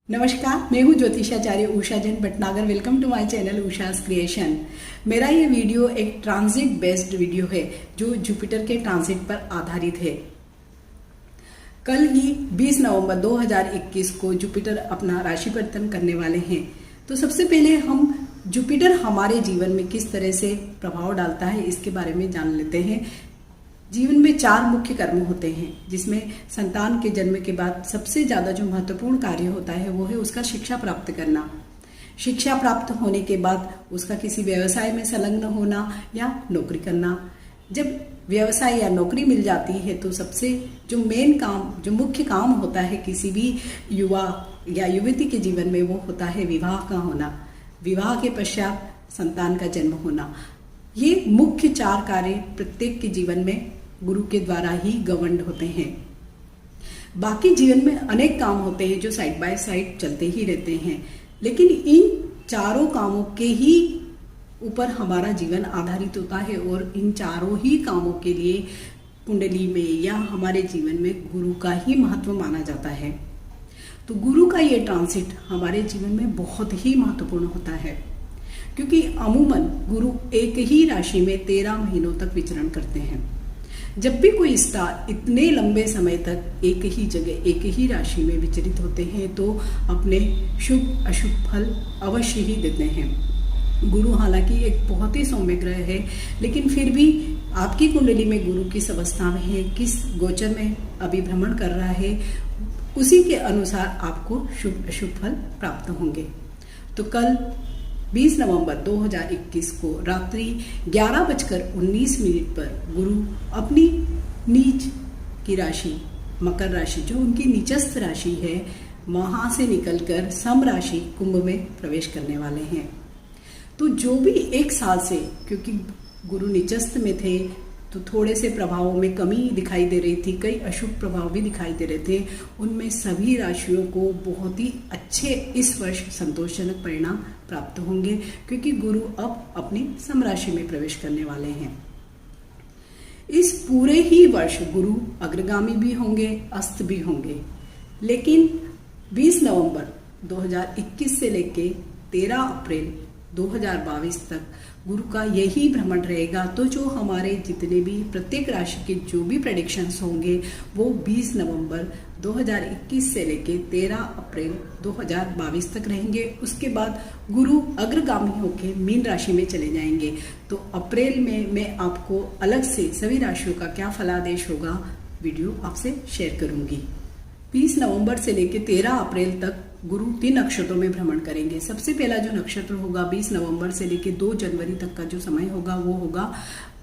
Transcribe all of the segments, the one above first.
नमस्कार, मैं हूँ ज्योतिषाचार्य Usha Jain Bhatnagar. Welcome to my channel Usha's Creation. मेरा ये वीडियो एक ट्रांजिट बेस्ड वीडियो है जो जुपिटर के ट्रांजिट पर आधारित है। कल ही 20 नवंबर 2021 को जुपिटर अपना राशि परिवर्तन करने वाले हैं। तो सबसे पहले हम जुपिटर हमारे जीवन में किस तरह से प्रभाव डालता है इसके बारे में जान लेते हैं। जीवन में 4 मुख्य कर्म होते हैं, जिसमें संतान के जन्म के बाद सबसे ज्यादा जो महत्वपूर्ण कार्य होता है वो है उसका शिक्षा प्राप्त करना। शिक्षा प्राप्त होने के बाद उसका किसी व्यवसाय में संलग्न होना या नौकरी करना। जब व्यवसाय या नौकरी मिल जाती है तो सबसे जो मेन काम, जो मुख्य काम होता है किसी भी युवा या युवती के जीवन में, वो होता है विवाह का होना। विवाह के पश्चात संतान का जन्म होना। ये मुख्य 4 कार्य प्रत्येक के जीवन में गुरु के द्वारा ही गवर्न होते हैं। बाकी जीवन में अनेक काम होते हैं जो साइड बाय साइड चलते ही रहते हैं, लेकिन इन चारों कामों के ही ऊपर हमारा जीवन आधारित होता है और इन चारों ही कामों के लिए कुंडली में या हमारे जीवन में गुरु का ही महत्व माना जाता है। तो गुरु का ये ट्रांसिट हमारे जीवन में बहुत ही महत्वपूर्ण होता है, क्योंकि अमूमन गुरु एक ही राशि में 13 महीनों तक विचरण करते हैं। जब भी कोई स्टार इतने लंबे समय तक एक ही जगह, एक ही राशि में विचरित होते हैं तो अपने शुभ अशुभ फल अवश्य ही देते हैं। गुरु हालांकि एक बहुत ही सौम्य ग्रह है, लेकिन फिर भी आपकी कुंडली में गुरु किस अवस्था में है, किस गोचर में अभी भ्रमण कर रहा है, उसी के अनुसार आपको शुभ अशुभ फल प्राप्त होंगे। तो कल 20 नवंबर 2021 को रात्रि 11:19 पर गुरु अपनी नीच की राशि मकर राशि, जो उनकी नीचस्थ राशि है, वहां से निकलकर सम राशि कुंभ में प्रवेश करने वाले हैं। तो जो भी एक साल से, क्योंकि गुरु नीचस्थ में थे तो थोड़े से प्रभावों में कमी दिखाई दे रही थी, कई अशुभ प्रभाव भी दिखाई दे रहे थे, उनमें सभी राशियों को बहुत ही अच्छे इस वर्ष संतोषजनक परिणाम प्राप्त होंगे, क्योंकि गुरु अब अपनी सम राशि में प्रवेश करने वाले हैं। इस पूरे ही वर्ष गुरु अग्रगामी भी होंगे, अस्त भी होंगे, लेकिन 20 नवंबर 2021 से लेके 13 अप्रैल 2022 तक गुरु का यही भ्रमण रहेगा। तो जो हमारे जितने भी प्रत्येक राशि के जो भी प्रेडिक्शंस होंगे वो 20 नवंबर 2021 से लेके 13 अप्रैल 2022 तक रहेंगे। उसके बाद गुरु अग्रगामी होकर मीन राशि में चले जाएंगे। तो अप्रैल में मैं आपको अलग से सभी राशियों का क्या फलादेश होगा वीडियो आपसे शेयर करूंगी। 20 नवंबर से लेकर 13 अप्रैल तक गुरु 3 नक्षत्रों में भ्रमण करेंगे। सबसे पहला जो नक्षत्र होगा 20 नवंबर से लेकर 2 जनवरी तक का जो समय होगा वो होगा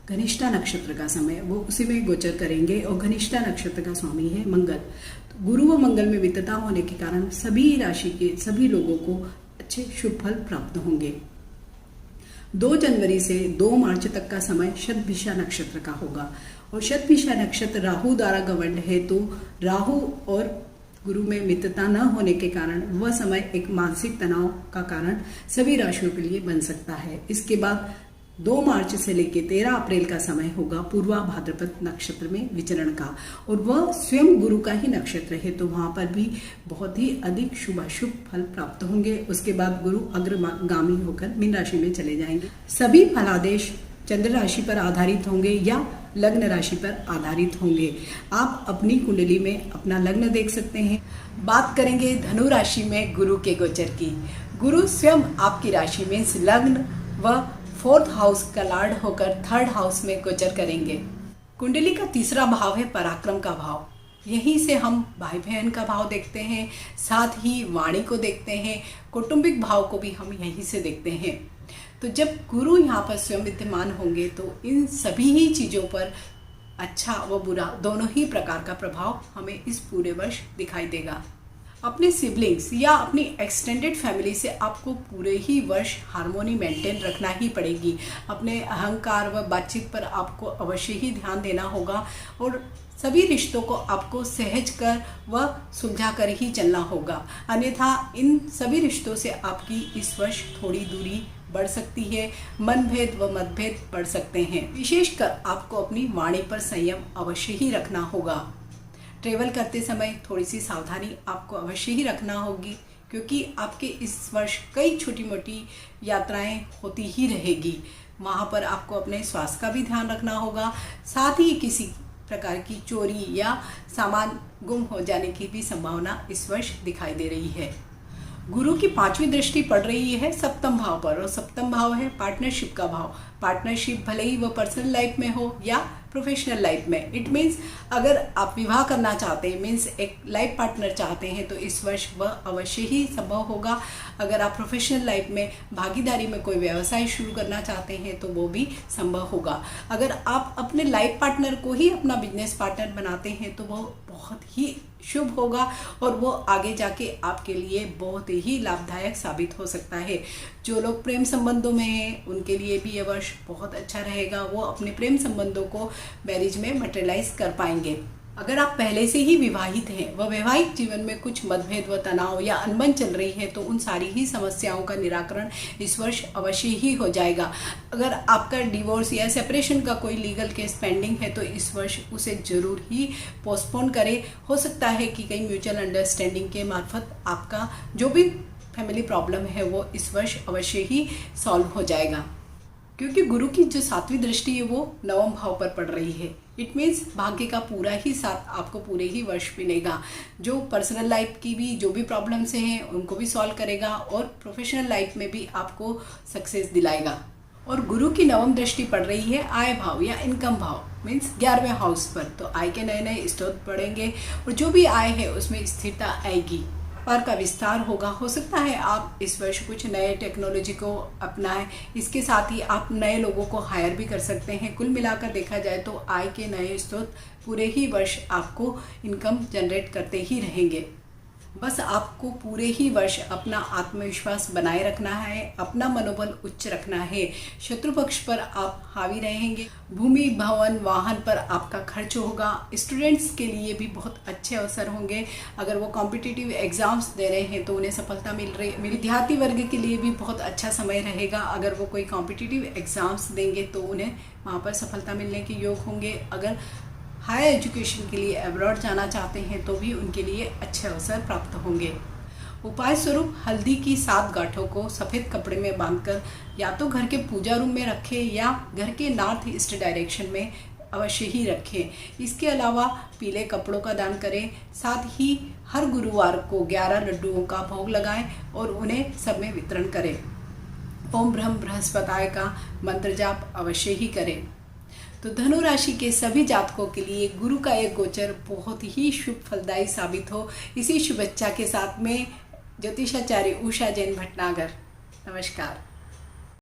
घनिष्ठा नक्षत्र का समय, वो उसी में गोचर करेंगे। और घनिष्ठा नक्षत्र का स्वामी है मंगल। तो गुरु व मंगल में मित्रता होने के कारण सभी राशि के सभी लोगों को अच्छे शुभ फल प्राप्त होंगे। 2 जनवरी से 2 मार्च तक का समय शतभिषा नक्षत्र का होगा और शतभिषा नक्षत्र राहु द्वारा गवर्न है। तो राहु और गुरु में मित्रता न होने के कारण वह समय एक मानसिक तनाव का कारण सभी राशियों के लिए बन सकता है। इसके बाद 2 मार्च से लेकर 13 अप्रैल का समय होगा पूर्वा भाद्रपद नक्षत्र में विचरण का, और वह स्वयं गुरु का ही नक्षत्र है, तो वहां पर भी बहुत ही अधिक शुभ अशुभ फल प्राप्त होंगे। उसके बाद गुरु अग्रगामी होकर मीन राशि में चले जाएंगे। सभी फलादेश चंद्र राशि पर आधारित होंगे या लग्न राशि पर आधारित होंगे। आप अपनी कुंडली में अपना लग्न देख सकते हैं। बात करेंगे धनु राशि में गुरु के गोचर की। गुरु स्वयं आपकी राशि में लग्न व 4th हाउस का लॉर्ड होकर 3rd हाउस में गोचर करेंगे। कुंडली का तीसरा भाव है पराक्रम का भाव। यहीं से हम भाई बहन का भाव देखते हैं, साथ ही वाणी को देखते हैं, कौटुंबिक भाव को भी हम यहीं से देखते हैं। तो जब गुरु यहाँ पर स्वयं विद्यमान होंगे तो इन सभी ही चीज़ों पर अच्छा व बुरा दोनों ही प्रकार का प्रभाव हमें इस पूरे वर्ष दिखाई देगा। अपने सिबलिंग्स या अपनी एक्सटेंडेड फैमिली से आपको पूरे ही वर्ष हार्मोनी मेंटेन रखना ही पड़ेगी। अपने अहंकार व बातचीत पर आपको अवश्य ही ध्यान देना होगा और सभी रिश्तों को आपको सहज कर व सुलझा कर ही चलना होगा, अन्यथा इन सभी रिश्तों से आपकी इस वर्ष थोड़ी दूरी बढ़ सकती है, मनभेद व मतभेद बढ़ सकते हैं। विशेषकर आपको अपनी वाणी पर संयम अवश्य ही रखना होगा। ट्रेवल करते समय थोड़ी सी सावधानी आपको अवश्य ही रखना होगी, क्योंकि आपके इस वर्ष कई छोटी मोटी यात्राएं होती ही रहेगी। वहाँ पर आपको अपने स्वास्थ्य का भी ध्यान रखना होगा, साथ ही किसी प्रकार की चोरी या सामान गुम हो जाने की भी संभावना इस वर्ष दिखाई दे रही है। गुरु की 5वीं दृष्टि पड़ रही है सप्तम भाव पर, और सप्तम भाव है पार्टनरशिप का भाव। पार्टनरशिप भले ही वो पर्सनल लाइफ में हो या प्रोफेशनल लाइफ में। इट मीन्स अगर आप विवाह करना चाहते हैं, मीन्स एक लाइफ पार्टनर चाहते हैं, तो इस वर्ष वह अवश्य ही संभव होगा। अगर आप प्रोफेशनल लाइफ में भागीदारी में कोई व्यवसाय शुरू करना चाहते हैं तो वो भी संभव होगा। अगर आप अपने लाइफ पार्टनर को ही अपना बिजनेस पार्टनर बनाते हैं तो वो बहुत ही शुभ होगा और वो आगे जाके आपके लिए बहुत ही लाभदायक साबित हो सकता है। जो लोग प्रेम संबंधों में हैं उनके लिए भी यह वर्ष बहुत अच्छा रहेगा। वो अपने प्रेम संबंधों को मैरिज में मटेरियलाइज कर पाएंगे। अगर आप पहले से ही विवाहित हैं व वैवाहिक जीवन में कुछ मतभेद व तनाव या अनबन चल रही है तो उन सारी ही समस्याओं का निराकरण इस वर्ष अवश्य ही हो जाएगा। अगर आपका डिवोर्स या सेपरेशन का कोई लीगल केस पेंडिंग है तो इस वर्ष उसे जरूर ही पोस्टपोन करें। हो सकता है कि कई म्यूचुअल अंडरस्टैंडिंग के मार्फत आपका जो भी फैमिली प्रॉब्लम है वो इस वर्ष अवश्य ही सॉल्व हो जाएगा, क्योंकि गुरु की जो 7वीं दृष्टि है वो 9वें भाव पर पड़ रही है। इट मीन्स भाग्य का पूरा ही साथ आपको पूरे ही वर्ष मिलेगा। जो पर्सनल लाइफ की भी जो भी प्रॉब्लम्स हैं उनको भी सॉल्व करेगा और प्रोफेशनल लाइफ में भी आपको सक्सेस दिलाएगा। और गुरु की 9वीं दृष्टि पड़ रही है आय भाव या इनकम भाव, मीन्स 11वें हाउस पर। तो आय के नए नए स्रोत बढ़ेंगे और जो भी आय है उसमें स्थिरता आएगी, व्यापार का विस्तार होगा। हो सकता है आप इस वर्ष कुछ नए टेक्नोलॉजी को अपनाएं, इसके साथ ही आप नए लोगों को हायर भी कर सकते हैं। कुल मिलाकर देखा जाए तो आय के नए स्रोत पूरे ही वर्ष आपको इनकम जनरेट करते ही रहेंगे। बस आपको पूरे ही वर्ष अपना आत्मविश्वास बनाए रखना है, अपना मनोबल उच्च रखना है। शत्रु पक्ष पर आप हावी रहेंगे। भूमि भवन वाहन पर आपका खर्च होगा। स्टूडेंट्स के लिए भी बहुत अच्छे अवसर होंगे। अगर वो कॉम्पिटिटिव एग्जाम्स दे रहे हैं तो उन्हें सफलता मिल रही। विद्यार्थी वर्ग के लिए भी बहुत अच्छा समय रहेगा। अगर वो कोई कॉम्पिटिटिव एग्जाम्स देंगे तो उन्हें वहाँ पर सफलता मिलने के योग होंगे। अगर हायर एजुकेशन के लिए अब्रॉड जाना चाहते हैं तो भी उनके लिए अच्छे अवसर प्राप्त होंगे। उपाय स्वरूप हल्दी की 7 गांठों को सफ़ेद कपड़े में बांधकर या तो घर के पूजा रूम में रखें या घर के नॉर्थ ईस्ट डायरेक्शन में अवश्य ही रखें। इसके अलावा पीले कपड़ों का दान करें। साथ ही हर गुरुवार को 11 लड्डुओं का भोग लगाएं और उन्हें सब में वितरण करें। ओम ब्रह्म बृहस्पताय का मंत्र जाप अवश्य ही करें। तो धनु राशि के सभी जातकों के लिए गुरु का एक गोचर बहुत ही शुभ फलदायी साबित हो, इसी शुभेच्छा के साथ में ज्योतिषाचार्य उषा जैन भटनागर। नमस्कार।